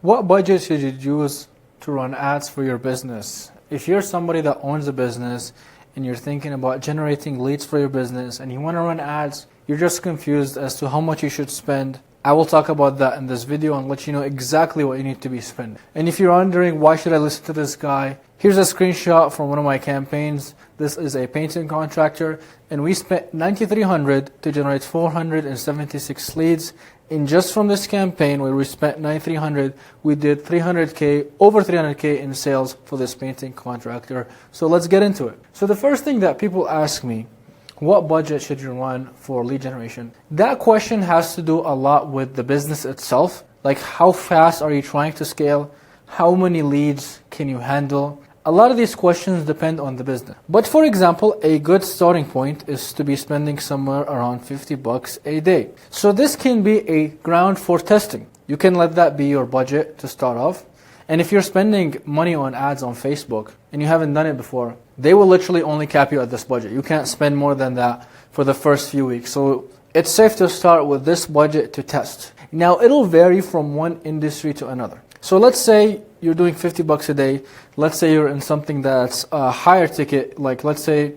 What budget should you use to run ads for your business? If you're somebody that owns a business and you're thinking about generating leads for your business and you want to run ads, you're just confused as to how much you should spend, I will talk about that in this video and let you know exactly what you need to be spending. And if you're wondering why should I listen to this guy, here's a screenshot from one of my campaigns. This is a painting contractor and we spent $9,300 to generate 476 leads. And just from this campaign where we spent $9,300, we did $300K, over $300K in sales for this painting contractor. So let's get into it. So the first thing that people ask me, what budget should you run for lead generation? That question has to do a lot with the business itself. Like how fast are you trying to scale? How many leads can you handle? A lot of these questions depend on the business. But for example, a good starting point is to be spending somewhere around $50 a day. So this can be a ground for testing. You can let that be your budget to start off. And if you're spending money on ads on Facebook and you haven't done it before, they will literally only cap you at this budget. You can't spend more than that for the first few weeks. So it's safe to start with this budget to test. Now it'll vary from one industry to another. So let's say you're doing $50 a day. Let's say you're in something that's a higher ticket, like let's say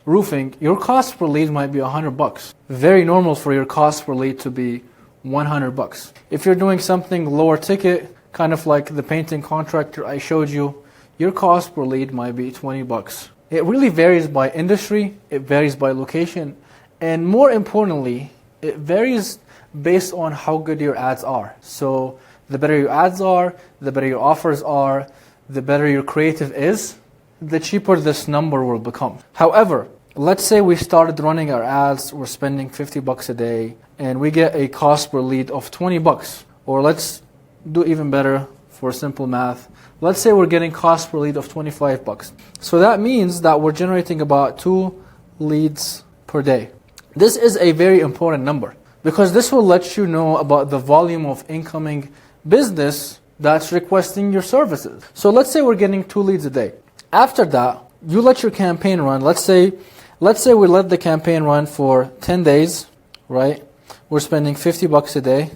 roofing. Your cost per lead might be $100. Very normal for your cost per lead to be $100. If you're doing something lower ticket, kind of like the painting contractor I showed you, your cost per lead might be $20. It really varies by industry, it varies by location, and more importantly, it varies based on how good your ads are. So the better your ads are, the better your offers are, the better your creative is, the cheaper this number will become. However, let's say we started running our ads, we're spending $50 a day, and we get a cost per lead of $20. Or let's do even better for simple math. Let's say we're getting cost per lead of $25. So that means that we're generating about 2 leads per day. This is a very important number because this will let you know about the volume of incoming business that's requesting your services. So let's say we're getting 2 leads a day. After that, you let your campaign run. Let's say we let the campaign run for 10 days, right? We're spending $50 a day.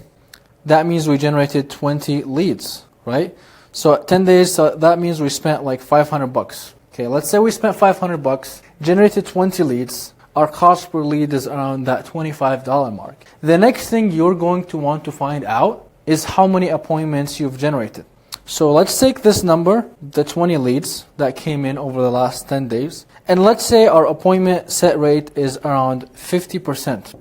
That means we generated 20 leads, right? So 10 days, so that means we spent like $500. Okay, let's say we spent $500, generated 20 leads. Our cost per lead is around that $25 mark. The next thing you're going to want to find out is how many appointments you've generated. So let's take this number, the 20 leads that came in over the last 10 days, and let's say our appointment set rate is around 50%.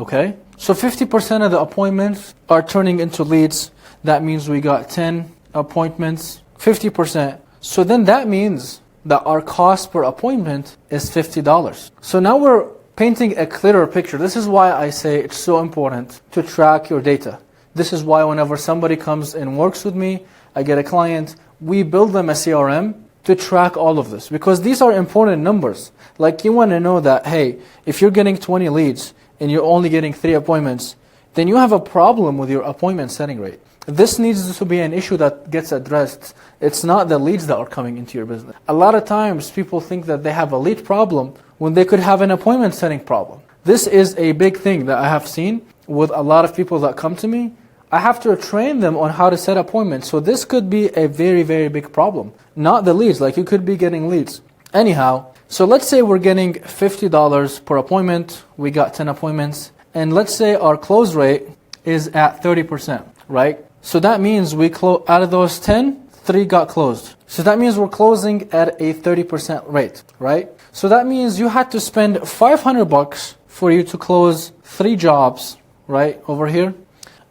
Okay? So 50% of the appointments are turning into leads. That means we got 10 appointments, 50%. So then that means that our cost per appointment is $50. So now we're painting a clearer picture. This is why I say it's so important to track your data. This is why whenever somebody comes and works with me, I get a client, we build them a CRM to track all of this because these are important numbers. Like you want to know that, hey, if you're getting 20 leads and you're only getting 3 appointments, then you have a problem with your appointment setting rate. This needs to be an issue that gets addressed. It's not the leads that are coming into your business. A lot of times people think that they have a lead problem when they could have an appointment setting problem. This is a big thing that I have seen with a lot of people that come to me. I have to train them on how to set appointments. So this could be a very, very big problem. Not the leads, like you could be getting leads. Anyhow, so let's say we're getting $50 per appointment. We got 10 appointments. And let's say our close rate is at 30%, right? So that means we out of those 10, 3 got closed. So that means we're closing at a 30% rate, right? So that means you had to spend $500 for you to close 3 jobs, right, over here.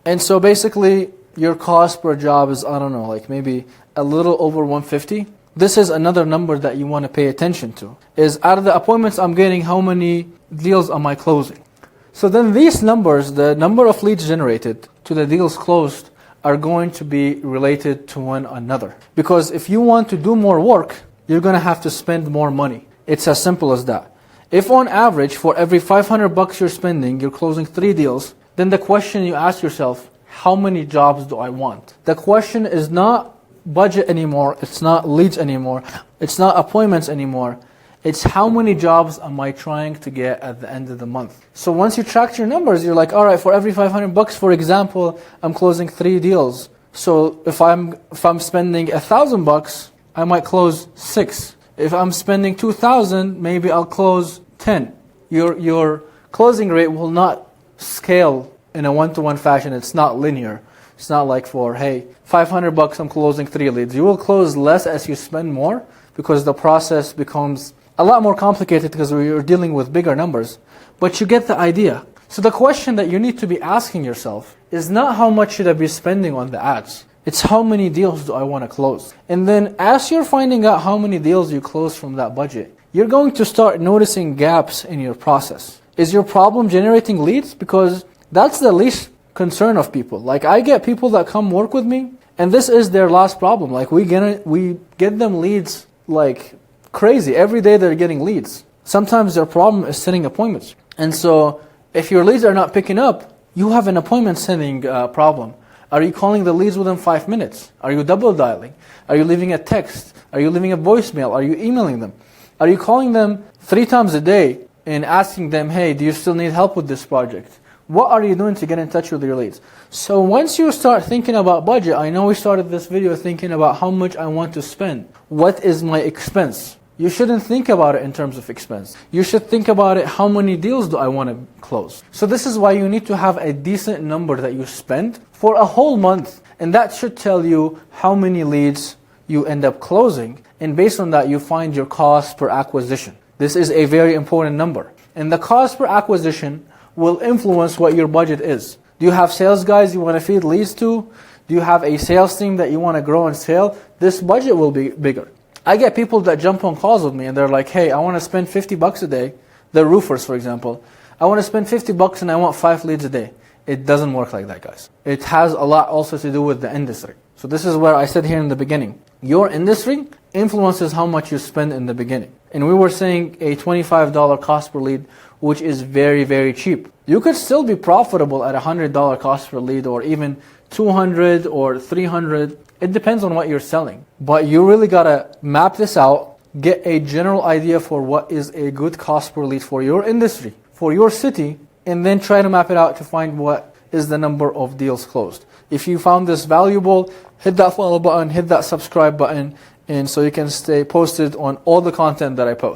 And so basically your cost per job is, I don't know, like maybe a little over $150. This is another number that you want to pay attention to. Is out of the appointments I'm getting, how many deals am I closing? So then these numbers, the number of leads generated to the deals closed, are going to be related to one another. Because if you want to do more work, you're going to have to spend more money. It's as simple as that. If on average, for every $500 you're spending, you're closing 3 deals, then the question you ask yourself, how many jobs do I want? The question is not budget anymore, it's not leads anymore, it's not appointments anymore. It's how many jobs am I trying to get at the end of the month. So once you track your numbers, you're like, all right, for every $500, for example, I'm closing 3 deals. So if I'm spending $1,000, I might close 6. If I'm spending 2,000, maybe I'll close 10. Your closing rate will not scale in a one-to-one fashion. It's not linear. It's not like for, hey, $500 I'm closing 3 leads. You will close less as you spend more because the process becomes a lot more complicated because you're dealing with bigger numbers. But you get the idea. So the question that you need to be asking yourself is not how much should I be spending on the ads. It's how many deals do I want to close. And then as you're finding out how many deals you close from that budget, you're going to start noticing gaps in your process. Is your problem generating leads? Because that's the least concern of people. Like I get people that come work with me and this is their last problem. Like we get them leads like crazy. Every day they're getting leads. Sometimes their problem is setting appointments. And so if your leads are not picking up, you have an appointment setting problem. Are you calling the leads within 5 minutes? Are you double dialing? Are you leaving a text? Are you leaving a voicemail? Are you emailing them? Are you calling them 3 times a day and asking them, hey, do you still need help with this project? What are you doing to get in touch with your leads? So once you start thinking about budget, I know we started this video thinking about how much I want to spend. What is my expense? You shouldn't think about it in terms of expense. You should think about it, how many deals do I want to close? So this is why you need to have a decent number that you spend for a whole month. And that should tell you how many leads you end up closing. And based on that, you find your cost per acquisition. This is a very important number. And the cost per acquisition will influence what your budget is. Do you have sales guys you want to feed leads to? Do you have a sales team that you want to grow and scale? This budget will be bigger. I get people that jump on calls with me and they're like, hey, I want to spend $50 a day. They're roofers, for example. I want to spend $50 and I want 5 leads a day. It doesn't work like that, guys. It has a lot also to do with the industry. So this is where I said here in the beginning, your industry influences how much you spend in the beginning. And we were saying a $25 cost per lead, which is very, very cheap. You could still be profitable at $100 cost per lead or even $200 or $300. It depends on what you're selling. But you really got to map this out, get a general idea for what is a good cost per lead for your industry, for your city, and then try to map it out to find what is the number of deals closed. If you found this valuable, hit that follow button, hit that subscribe button, and so you can stay posted on all the content that I post.